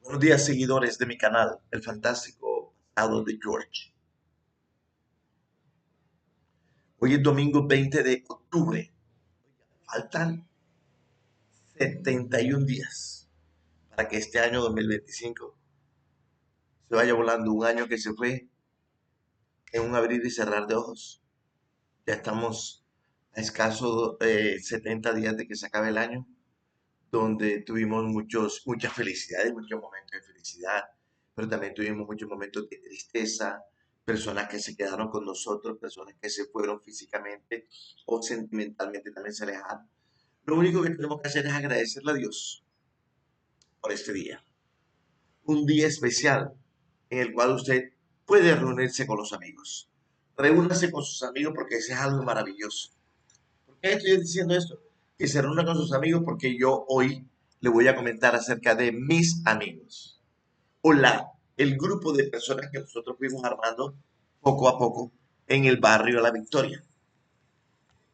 Buenos días, seguidores de mi canal, El Fantástico Pasado de George. Hoy es domingo 20 de octubre. Faltan 71 días para que este año 2025 se vaya volando. Un año que se fue en un abrir y cerrar de ojos. Ya estamos a escasos 70 días de que se acabe el año, donde tuvimos muchas felicidades, muchos momentos de felicidad, pero también tuvimos muchos momentos de tristeza, personas que se quedaron con nosotros, personas que se fueron físicamente o sentimentalmente también se alejaron. Lo único que tenemos que hacer es agradecerle a Dios por este día, un día especial en el cual usted puede reunirse con los amigos. Reúnase con sus amigos porque ese es algo maravilloso. ¿Por qué estoy diciendo esto? Que se reúna con sus amigos porque yo hoy le voy a comentar acerca de mis amigos. Hola, el grupo de personas que nosotros fuimos armando poco a poco en el barrio La Victoria.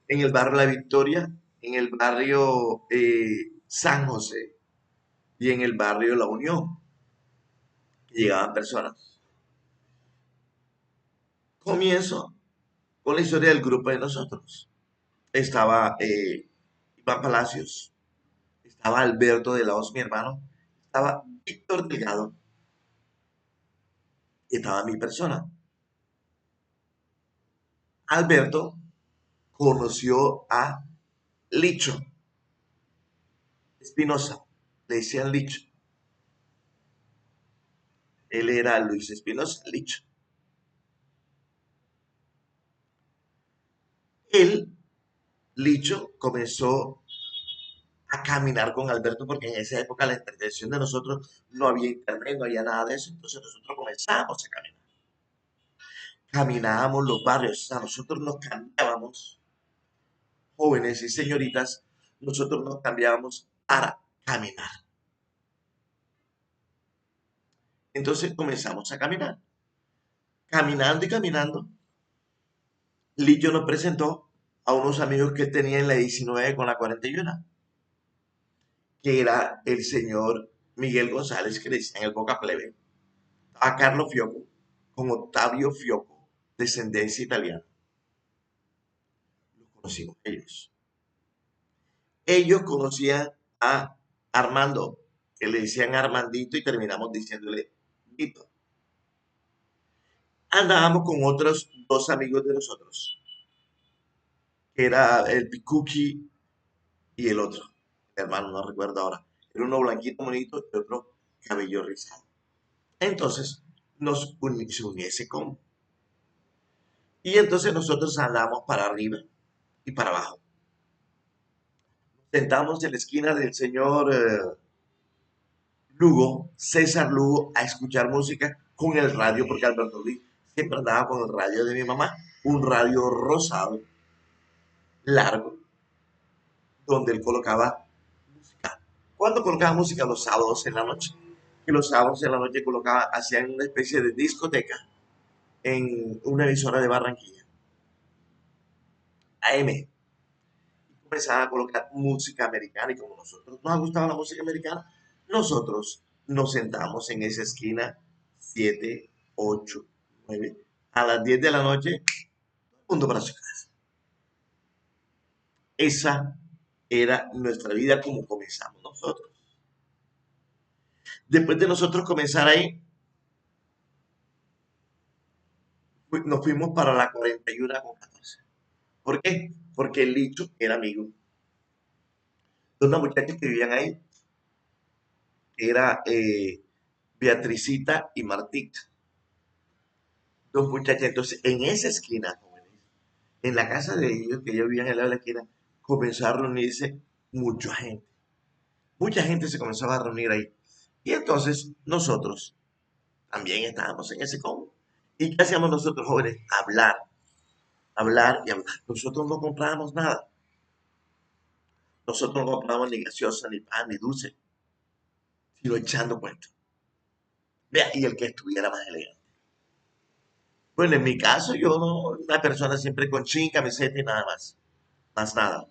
En el barrio La Victoria, en el barrio San José y en el barrio La Unión, que llegaban personas. Comienzo con la historia del grupo de nosotros. Estaba Iván Palacios, estaba Alberto de la Hoz, mi hermano, estaba Víctor Delgado y estaba mi persona. Alberto conoció a Licho Espinosa, le decían Licho. Él era Luis Espinosa, Licho. Él, Licho, comenzó a caminar con Alberto porque en esa época la entretención de nosotros no había internet, no había nada de eso, entonces nosotros comenzamos a caminar. Caminábamos los barrios, o sea, nosotros nos cambiábamos, jóvenes y señoritas, nosotros nos cambiábamos para caminar. Entonces comenzamos a caminar. Caminando y caminando, Lillo nos presentó a unos amigos que él tenía en la 19 con la 41, que era el señor Miguel González, que le decían el Boca Plebe, a Carlos Fioco, con Octavio Fioco, descendencia italiana. Los conocimos ellos. Ellos conocían a Armando, que le decían Armandito y terminamos diciéndole Vito. Andábamos con otros dos amigos de nosotros, que era el Picuki y el otro, hermano, no recuerdo ahora. Era uno blanquito bonito y otro cabello rizado. Entonces se uniese con. Y entonces nosotros andamos para arriba y para abajo. Sentamos en la esquina del señor Lugo, César Lugo, a escuchar música con el radio, porque Alberto Luis siempre andaba con el radio de mi mamá, un radio rosado, largo, donde él colocaba música. ¿Cuándo colocaba música? Los sábados en la noche. Que los sábados en la noche colocaba, hacían una especie de discoteca en una emisora de Barranquilla, AM. Y comenzaba a colocar música americana y como nosotros nos gustaba la música americana, nosotros nos sentamos en esa esquina 7, 8, 9, a las 10 de la noche, mundo para su casa. Esa era nuestra vida como comenzamos nosotros. Después de nosotros comenzar ahí, nos fuimos para la 41 con 14. ¿Por qué? Porque el Licho era amigo de una muchacha que vivían ahí, que era Beatricita y Martita, dos muchachas. Entonces, en esa esquina, jóvenes, en la casa de ellos, que ellos vivían en la esquina, comenzó a reunirse mucha gente. Mucha gente se comenzaba a reunir ahí. Y entonces nosotros también estábamos en ese combo. ¿Y qué hacíamos nosotros, jóvenes? Hablar, hablar y hablar. Nosotros no comprábamos nada. Nosotros no comprábamos ni gaseosa, ni pan, ni dulce, sino echando cuentos. Vea, y el que estuviera más elegante. Bueno, en mi caso, yo no, una persona siempre con chin, camiseta y nada más. Más nada.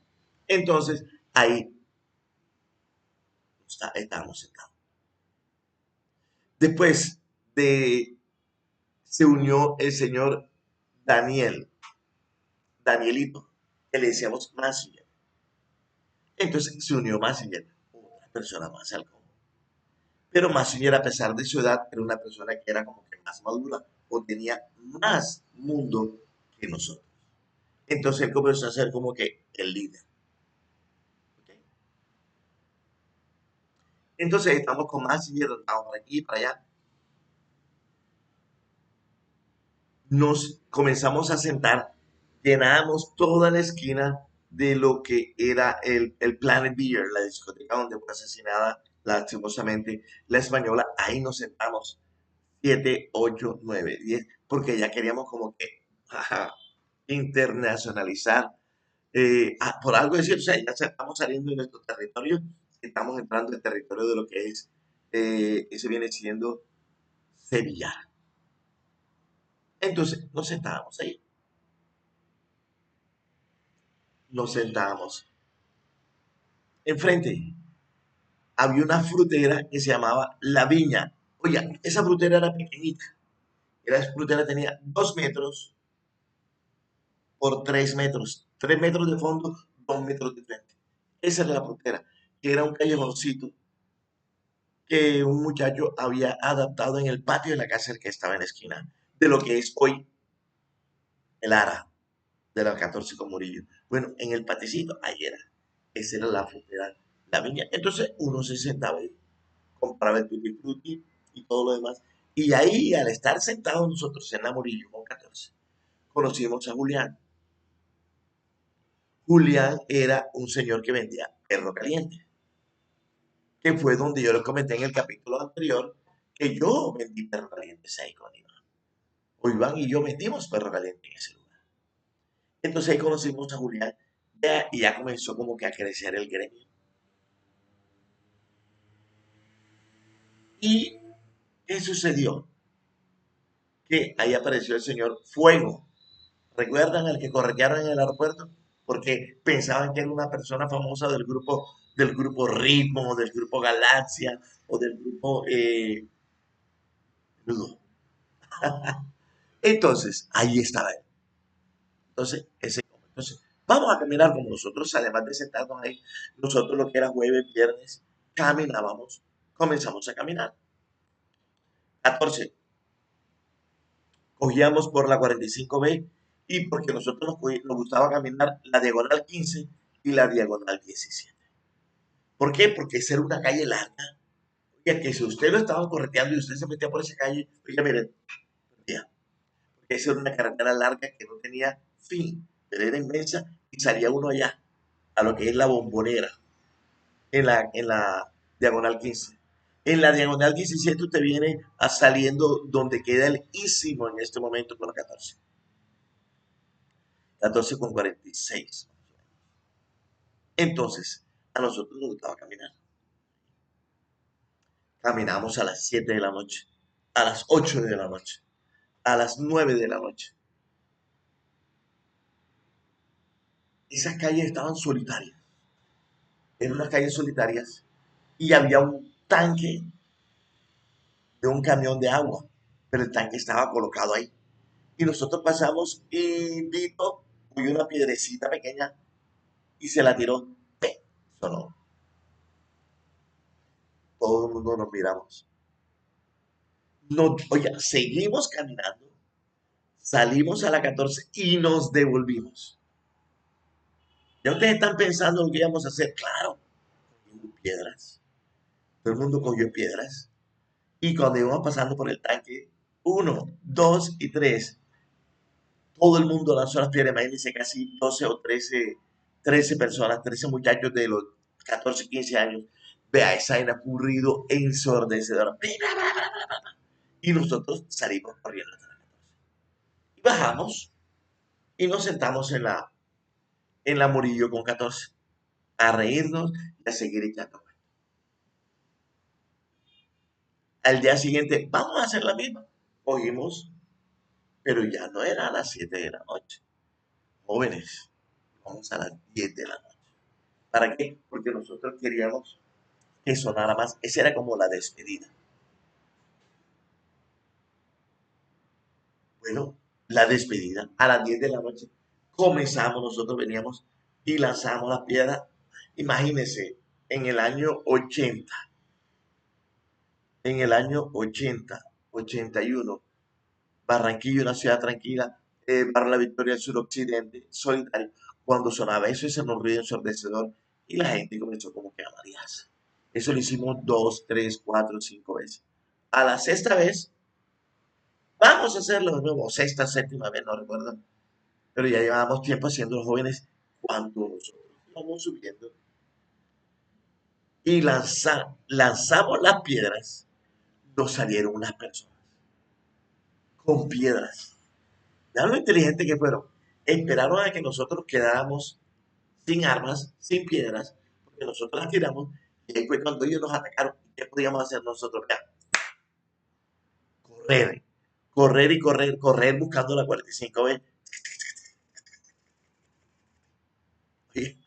Entonces, ahí estábamos sentados. Después de, se unió el señor Daniel, Danielito, que le decíamos Massinger. Entonces se unió Massinger, otra persona más al común. Pero Massinger, a pesar de su edad, era una persona que era como que más madura o tenía más mundo que nosotros. Entonces él comenzó a ser como que el líder. ¿Ok? Entonces estamos con Massinger, estamos por aquí, para allá. Nos comenzamos a sentar, llenábamos toda la esquina de lo que era el Planet Beer, la discoteca donde fue asesinada lastimosamente la española. Ahí nos sentamos 7, 8, 9, 10, porque ya queríamos como que ajá, internacionalizar. Por algo decir, o sea, ya estamos saliendo de nuestro territorio, estamos entrando en el territorio de lo que es, ese viene siendo Sevilla. Entonces nos sentábamos ahí, nos sentábamos. Enfrente había una frutera que se llamaba La Viña. Oye, esa frutera era pequeñita. Esa frutera tenía 2 metros por 3 metros. 3 metros de fondo, 2 metros de frente. Esa era la frutera, que era un callejoncito que un muchacho había adaptado en el patio de la casa que estaba en la esquina de lo que es hoy el ARA de la 14 con Murillo. Bueno, en el paticito, ahí era. Esa era la frutera, La Viña. Entonces uno se sentaba ahí, compraba el tutti frutti y todo lo demás. Y ahí, al estar sentados nosotros en la Murillo con 14, conocimos a Julián. Julián era un señor que vendía perro caliente, que fue donde yo les comenté en el capítulo anterior que yo vendí perro caliente ahí con Iván. O Iván y yo vendimos perro caliente en ese lugar. Entonces ahí conocimos a Julián y ya comenzó como que a crecer el gremio. ¿Y qué sucedió? Que ahí apareció el señor Fuego. ¿Recuerdan al que corretearon en el aeropuerto? Porque pensaban que era una persona famosa del grupo Ritmo, del grupo Galaxia o del grupo Nudo. Entonces, ahí estaba él. Entonces, vamos a caminar como nosotros, además de sentarnos ahí, nosotros lo que era jueves, viernes, caminábamos, comenzamos a caminar. 14, cogíamos por la 45B y porque nosotros nos gustaba caminar la diagonal 15 y la diagonal 17. ¿Por qué? Porque esa era una calle larga. Oiga, que si usted lo estaba correteando y usted se metía por esa calle, oiga, miren, ya, porque esa era una carretera larga que no tenía fin, pero era inmensa y salía uno allá, a lo que es la Bombonera, en la diagonal 15. En la diagonal 17 usted viene a saliendo donde queda el Ísimo en este momento con la 14. 14 con 46. Entonces, a nosotros nos gustaba caminar. Caminamos a las 7 de la noche, a las 8 de la noche, a las 9 de la noche. Esas calles estaban solitarias, eran unas calles solitarias y había un tanque de un camión de agua, pero el tanque estaba colocado ahí. Y nosotros pasamos y Vito cogió una piedrecita pequeña y se la tiró. ¡Pe! Sonó. Todo el mundo nos miramos. No, oye, seguimos caminando, salimos a la 14 y nos devolvimos. Ya ustedes están pensando lo que íbamos a hacer. Claro, cogimos piedras. Todo el mundo cogió piedras. Y cuando íbamos pasando por el tanque, uno, dos y tres, todo el mundo lanzó las piedras. Imagínense casi 12 o 13 personas, 13 muchachos de los 14, 15 años. Vea, esa era ocurrido ensordecedora. Y nosotros salimos corriendo hasta la 14. Y bajamos y nos sentamos en la Murillo con 14 a reírnos y a seguir echando. Al día siguiente, vamos a hacer la misma. Cogimos, pero ya no era a las 7 de la noche. Jóvenes, vamos a las 10 de la noche. ¿Para qué? Porque nosotros queríamos que sonara más. Esa era como la despedida. Bueno, la despedida a las 10 de la noche. Comenzamos, nosotros veníamos y lanzamos las piedras. Imagínense, en el año 80, en el año 80, 81, Barranquilla, una ciudad tranquila, Barra La Victoria, el suroccidente, solitario. Cuando sonaba eso, ese un ruido ensordecedor y la gente comenzó como que a marearse. Eso lo hicimos dos, tres, cuatro, cinco veces. A la sexta vez, vamos a hacerlo de nuevo, sexta, séptima vez, no recuerdo, pero ya llevábamos tiempo haciendo los jóvenes cuando nosotros íbamos subiendo y lanzamos las piedras, nos salieron unas personas con piedras. Ya lo inteligente que fueron, esperaron a que nosotros quedáramos sin armas, sin piedras, porque nosotros las tiramos y ahí fue cuando ellos nos atacaron. ¿Qué podíamos hacer nosotros? Ya, correr, correr y correr, correr buscando la 45 vez. Oye,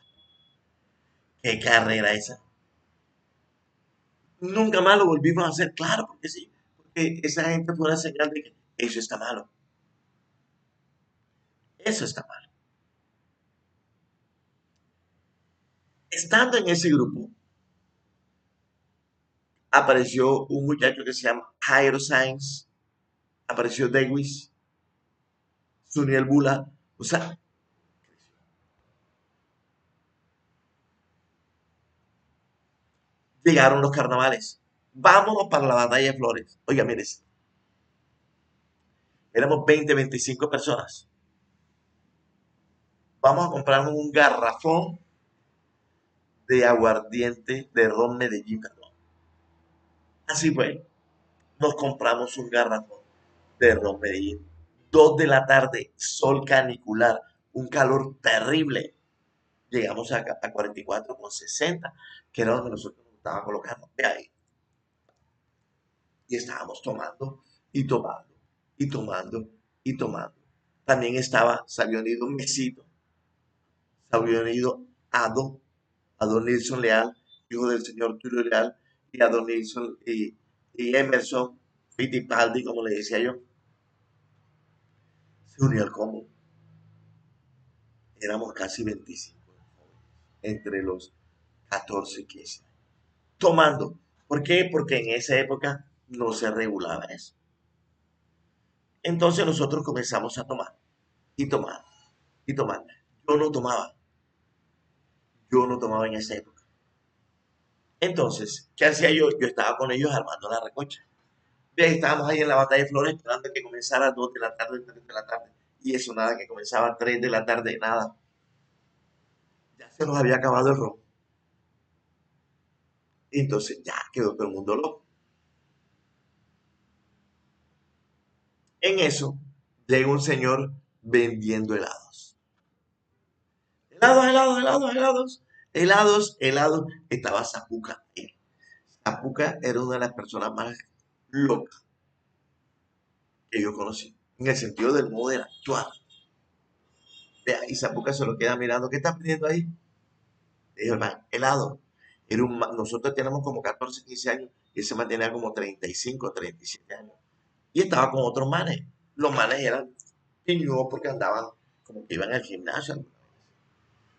qué carrera esa. Nunca más lo volvimos a hacer, claro, porque sí, porque esa gente fue una señal de que eso está malo, eso está malo. Estando en ese grupo, apareció un muchacho que se llama Jairo Sainz, apareció Dewis, Suniel Bula, o sea, llegaron los carnavales. Vámonos para la batalla de Flores. Oiga, mire, éramos 20, 25 personas. Vamos a comprarnos un garrafón de aguardiente de ron Medellín, perdón. Así fue. Nos compramos un garrafón de ron Medellín. 2 de la tarde, sol canicular, un calor terrible. Llegamos a 44,60, que era donde nosotros nos estábamos colocando. De ahí. Y estábamos tomando y tomando y tomando y tomando. También se había unido un mesito, se había unido a don Nilson Leal, hijo del señor Tulio Leal, y a don Nilson y Emerson Fittipaldi, como le decía yo, se unió al combo. Éramos casi 25 entre los 14 y 15. Tomando. ¿Por qué? Porque en esa época no se regulaba eso. Entonces nosotros comenzamos a tomar y tomar y tomar. Yo no tomaba, yo no tomaba en esa época. Entonces, ¿qué hacía yo? Yo estaba con ellos armando la recocha. Y ahí estábamos ahí en la batalla de Flores esperando que comenzara a 2 de la tarde, 3 de la tarde. Y eso nada, que comenzaba a 3 de la tarde, nada. Ya se nos había acabado el ron. Y entonces ya quedó todo el mundo loco. En eso llega un señor vendiendo helados. Helados, helados, helados, helados. Helados, helados. Estaba Zapuca. Zapuca era una de las personas más locas que yo conocí. En el sentido del modo de actuar. Vea, y Zapuca se lo queda mirando. ¿Qué está pidiendo ahí? Le dijo, hermano, helado. Nosotros tenemos como 14, 15 años y ese man tenía como 35, 37 años. Y estaba con otros manes. Los manes eran niños porque andaban como que iban al gimnasio.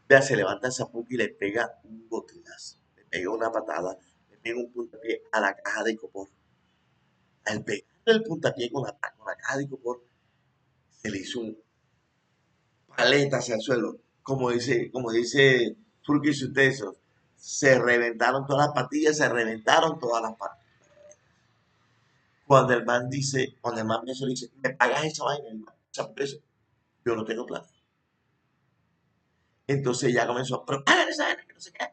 Vea, se levanta Zapuca y le pega un botellazo, le pega una patada, le pega un puntapié a la caja de copor. Al pegarle el puntapié con la caja de copor, se le hizo un paleta hacia el suelo. Como dice Furky y sus tesos, se reventaron todas las patillas, se reventaron todas las patas. Cuando el man me dice, ¿me pagas esa vaina? Esa presa? Yo no tengo plata. Entonces ya comenzó, pero pagan esa vaina, que no sé qué.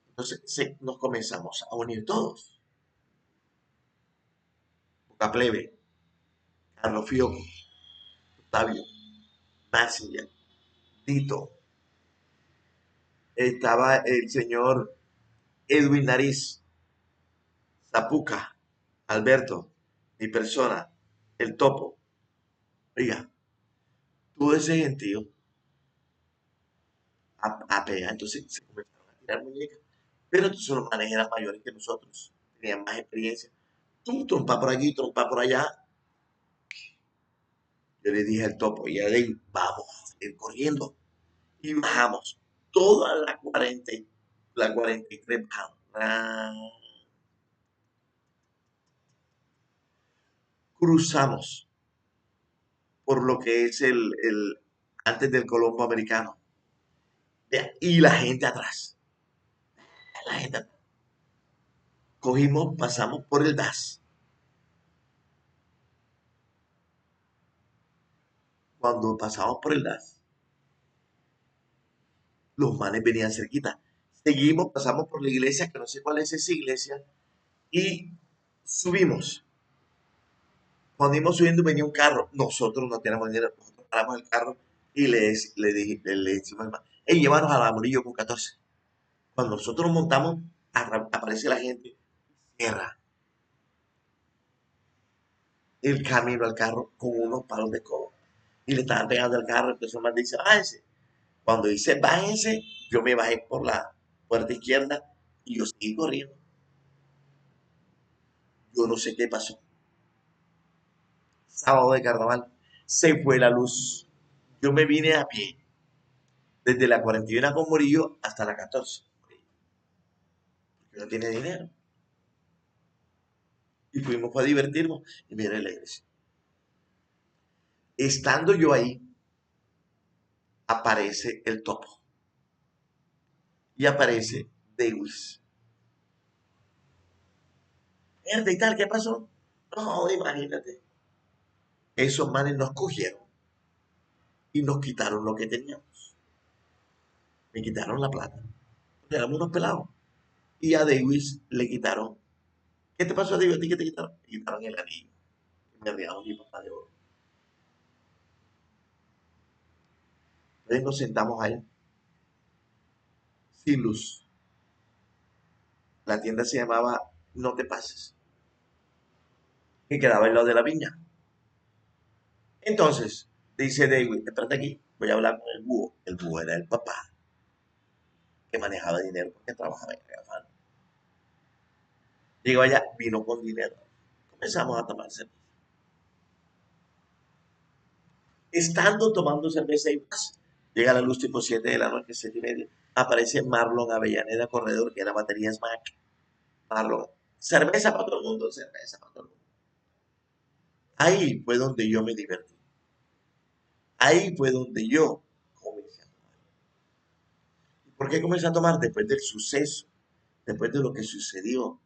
Entonces nos comenzamos a unir todos. Boca Plebe, Carlos Fioco, Octavio, Massinger, Tito, estaba el señor Edwin Nariz, Zapuca, Alberto, mi persona, el topo. Oiga, todo ese gentío a pegar, entonces se comenzaron a tirar muñecas. Pero entonces los manes eran mayores que nosotros, tenían más experiencia. Tú trompa por aquí, trompa por allá. Yo le dije al topo, y a él, vamos a ir corriendo. Y bajamos toda la 43 bajamos. Cruzamos por lo que es antes del Colombo americano. Y la gente atrás. La gente atrás. Cogimos, pasamos por el DAS. Cuando pasamos por el DAS, los manes venían cerquita. Seguimos, pasamos por la iglesia, que no sé cuál es esa iglesia, y subimos. Cuando íbamos subiendo venía un carro. Nosotros no teníamos dinero. Nosotros paramos el carro y le decimos al man, hey, llévanos a la Murillo con 14. Cuando nosotros nos montamos, aparece la gente, cierra el camino al carro con unos palos de cobo. Y le estaban pegando al carro, entonces el man dice, bájense. Cuando dice bájense, yo me bajé por la puerta izquierda y yo seguí corriendo. Yo no sé qué pasó. Sábado de carnaval, se fue la luz. Yo me vine a pie, desde la 41 con Morillo hasta la 14. Porque no tiene dinero. Y fuimos para divertirnos y mirar la iglesia. Estando yo ahí, aparece el topo. Y aparece Davis. Mierda y tal, ¿qué pasó? No, imagínate. Esos manes nos cogieron y nos quitaron lo que teníamos. Me quitaron la plata. Éramos unos pelados. Y a Davis le quitaron. ¿Qué te pasó, Davis? ¿A ti qué te quitaron? Me quitaron el anillo. Me regaló mi papá de oro. Entonces nos sentamos ahí, sin luz. La tienda se llamaba No Te Pases, que quedaba al lado de la viña. Entonces, dice David, espérate aquí, voy a hablar con el búho. El búho era el papá que manejaba dinero porque trabajaba en Cagafán. Llegó allá, vino con dinero. Comenzamos a tomar cerveza. Estando tomando cerveza y más, llega la luz tipo 7 de la noche, 7 y media. Aparece Marlon Avellaneda Corredor, que era baterías Mac. Marlon, cerveza para todo el mundo, cerveza para todo el mundo. Ahí fue donde yo me divertí. Ahí fue donde yo comencé a tomar. ¿Y por qué comencé a tomar? Después del suceso, después de lo que sucedió,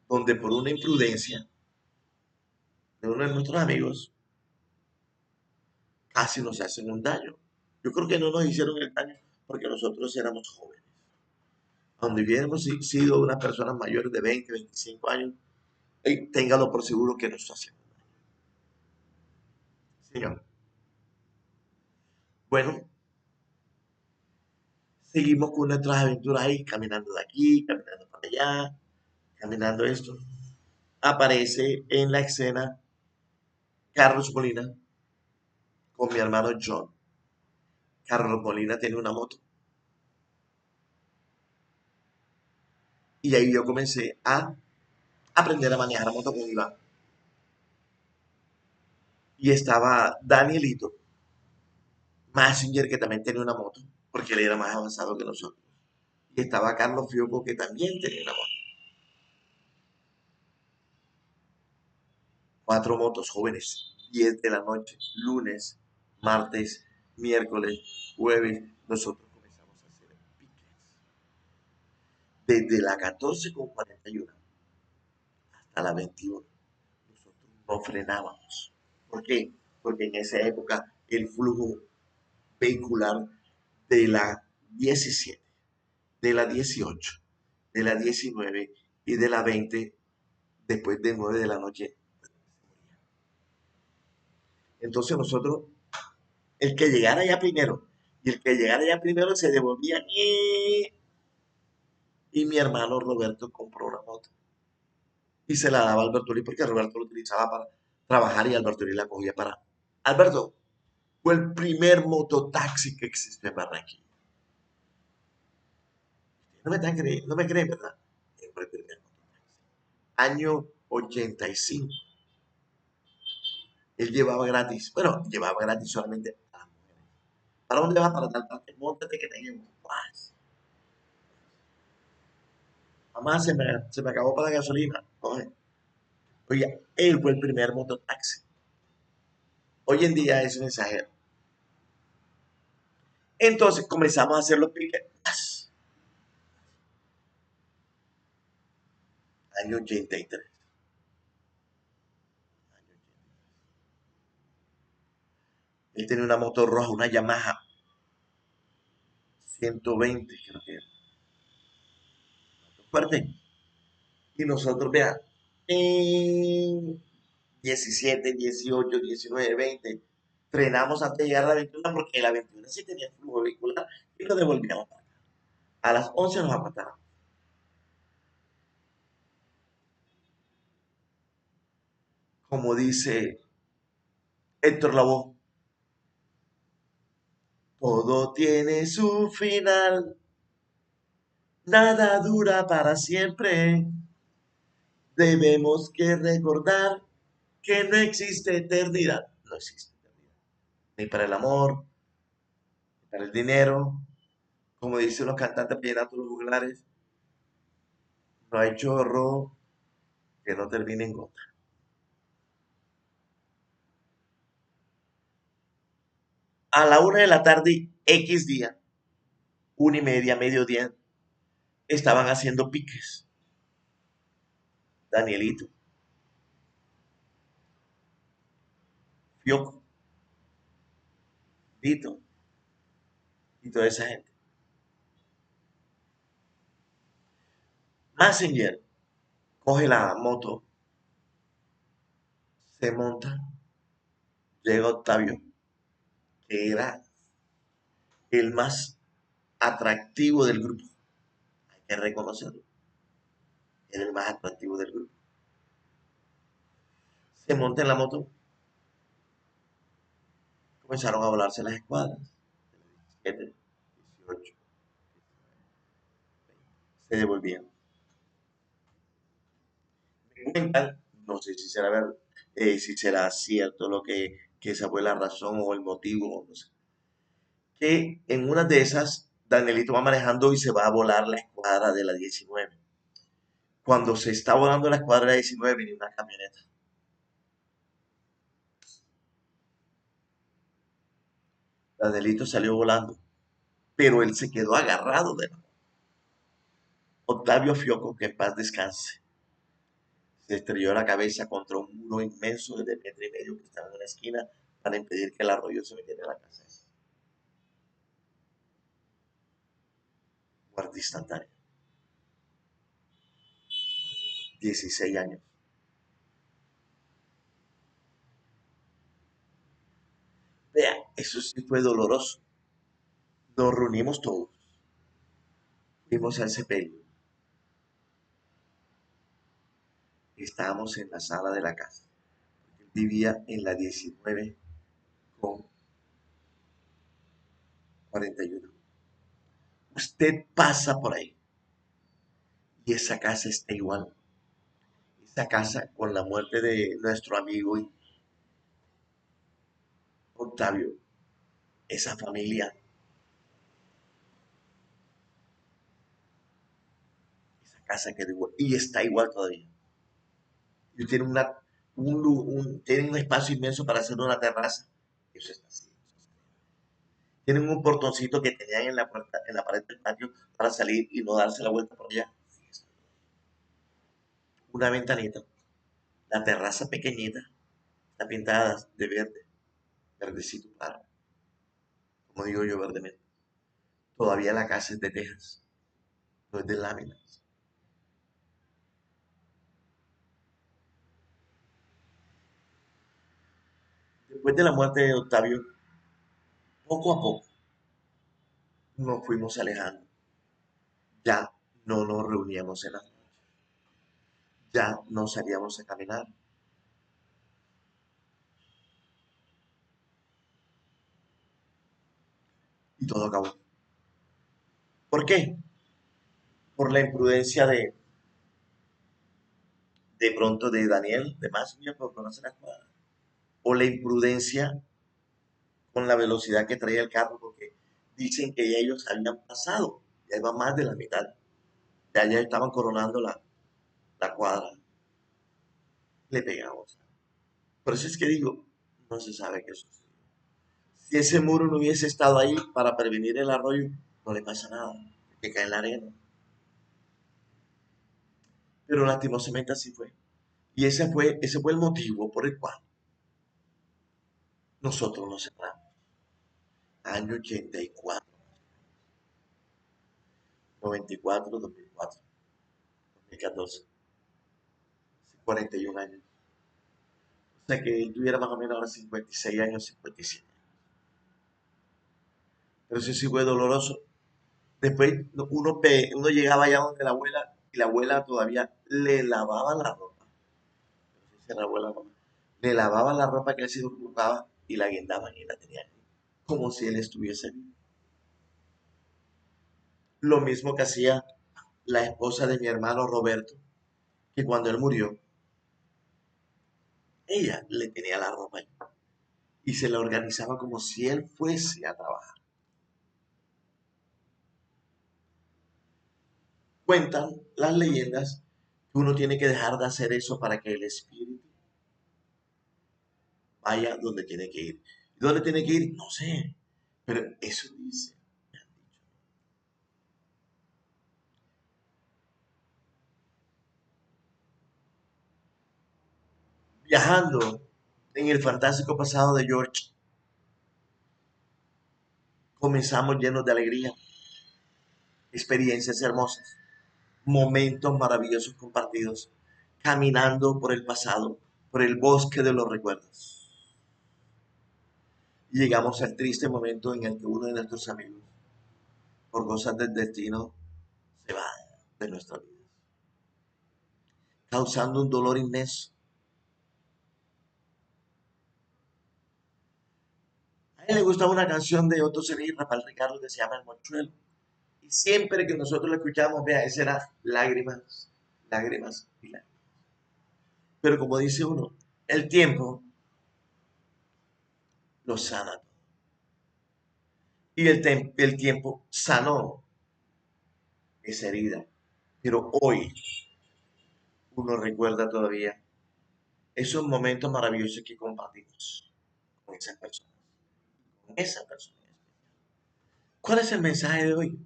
donde por una imprudencia de uno de nuestros amigos casi nos hacen un daño. Yo creo que no nos hicieron el daño porque nosotros éramos jóvenes. Donde hubiéramos sido unas personas mayores de 20, 25 años, téngalo por seguro que nos hacen un daño. Señor. Bueno, seguimos con nuestras aventuras ahí, caminando de aquí, caminando para allá, caminando esto. Aparece en la escena Carlos Molina con mi hermano John. Carlos Molina tiene una moto. Y ahí yo comencé a aprender a manejar moto con Iván. Y estaba Danielito Massinger, que también tenía una moto, porque él era más avanzado que nosotros. Y estaba Carlos Fioco, que también tenía una moto. 4 motos jóvenes, 10 de la noche, lunes, martes, miércoles, jueves. Nosotros comenzamos a hacer piques. Desde la 14:41 hasta la 21. Nosotros no frenábamos. ¿Por qué? Porque en esa época el flujo vehicular de la 17, de la 18, de la 19 y de la 20, después de 9 de la noche. Entonces nosotros, el que llegara ya primero, y el que llegara ya primero se devolvía. Y mi hermano Roberto compró una moto y se la daba a Alberto Lee porque Roberto lo utilizaba para trabajar y Alberto Lee la cogía para... Alberto, fue el primer mototaxi que existió en Barranquilla. No me están creyendo, no me creen, ¿verdad? Fue el primer mototaxi. Año 85. Él llevaba gratis, bueno, llevaba gratis solamente a las mujeres. ¿Para dónde vas? Para tal parte, móntate que tenemos. Guas. Mamá, se me acabó para la gasolina. Coge. Oiga, él fue el primer mototaxi. Hoy en día es un exagero. Entonces comenzamos a hacer los piques. Año 83. Él tenía una moto roja, una Yamaha 120, creo que era. Fuerte. Y nosotros, vean, en 17, 18, 19, 20, frenamos antes de llegar a la 21 porque la 21 sí tenía flujo vehicular y lo devolvíamos. A las 11 nos apartamos. Como dice Héctor Lavoe, todo tiene su final, nada dura para siempre. Debemos que recordar que no existe eternidad. No existe eternidad. Ni para el amor, ni para el dinero. Como dicen los cantantes vallenatos los juglares, no hay chorro que no termine en gota. A la 1 de la tarde, X día, 1:30, mediodía, estaban haciendo piques. Danielito, Fioco, Vito y toda esa gente. Messenger coge la moto, se monta, llega Octavio, que era el más atractivo del grupo. Hay que reconocerlo. Era el más atractivo del grupo. Se monta en la moto, comenzaron a volarse las escuadras. 17, 18, se devolvían. Me cuentan, no sé si será, si será cierto lo que esa fue la razón o el motivo, no sé, que en una de esas Danielito va manejando y se va a volar la escuadra de la 19. Cuando se está volando la escuadra de la 19 viene una camioneta. Danielito salió volando, pero él se quedó agarrado de la mano. Octavio Fioco, que en paz descanse, se estrelló la cabeza contra un muro inmenso de 1,5 metros que estaba en una esquina para impedir que el arroyo se metiera en la casa. Muerte instantánea. 16 años. Vea, eso sí fue doloroso. Nos reunimos todos, fuimos al sepelio, estábamos en la sala de la casa. Él vivía en la 19 con 41. Usted pasa por ahí y esa casa está igual. Esa casa con la muerte de nuestro amigo Octavio, esa familia, esa casa quedó igual y está igual todavía. Y tiene tiene un espacio inmenso para hacer una terraza. Eso está así. Tienen un portoncito que tenían en la puerta, en la pared del patio para salir y no darse la vuelta por allá. Una ventanita, la terraza pequeñita, está pintada de verde, verdecito claro, como digo yo, verdemente. Todavía la casa es de tejas, no es de láminas. Después de la muerte de Octavio, poco a poco nos fuimos alejando. Ya no nos reuníamos en las noches, ya no salíamos a caminar y todo acabó. ¿Por qué? Por la imprudencia de pronto de Daniel, de más por conocer la escuadra. o la imprudencia con la velocidad que traía el carro, porque dicen que ya ellos habían pasado, ya iba más de la mitad, ya estaban coronando la cuadra, le pegamos. Por eso es que digo, no se sabe qué sucedió. Si ese muro no hubiese estado ahí para prevenir el arroyo, no le pasa nada, que cae en la arena. Pero lastimosamente así fue. Y ese fue el motivo por el cual nosotros nos separamos. Año 84, 94, 2004, 2014, 41 años. O sea que él tuviera más o menos ahora 56 años, 57. Pero eso sí fue doloroso. Después uno llegaba allá donde la abuela y la abuela todavía le lavaba la ropa. No sé si la abuela no. Le lavaba la ropa que él se ocupaba y la guindaban y la tenían ahí, como si él estuviese vivo. Lo mismo que hacía la esposa de mi hermano Roberto, que cuando él murió, ella le tenía la ropa ahí y se la organizaba como si él fuese a trabajar. Cuentan las leyendas que uno tiene que dejar de hacer eso para que el espíritu vaya donde tiene que ir. ¿Dónde tiene que ir? No sé, pero eso dice. Viajando en el fantástico pasado de George, comenzamos llenos de alegría, experiencias hermosas, momentos maravillosos compartidos, caminando por el pasado, por el bosque de los recuerdos. Y llegamos al triste momento en el que uno de nuestros amigos, por cosas del destino, se va de nuestra vida, causando un dolor inmenso. A él le gustaba una canción de Otto Sergi y Rafael Ricardo que se llama El Mochuelo. Y siempre que nosotros lo escuchamos, vea, ese era lágrimas, lágrimas y lágrimas. Pero como dice uno, el tiempo lo sana. Y el tiempo sanó esa herida. Pero hoy uno recuerda todavía esos momentos maravillosos que compartimos con esas personas, con esa persona. ¿Cuál es el mensaje de hoy?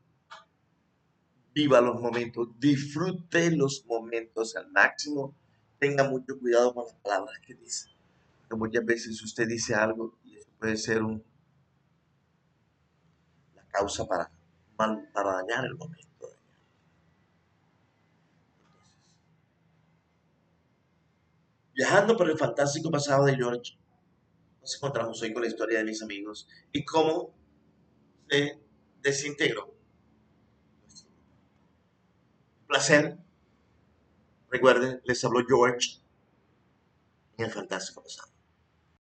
Viva los momentos, disfrute los momentos al máximo, tenga mucho cuidado con las palabras que dice. Porque muchas veces usted dice algo y eso puede ser la causa para dañar el momento. Viajando por el fantástico pasado de George, nos encontramos hoy con la historia de mis amigos y cómo se desintegró. Un placer. Recuerden, les habló George en el fantástico pasado.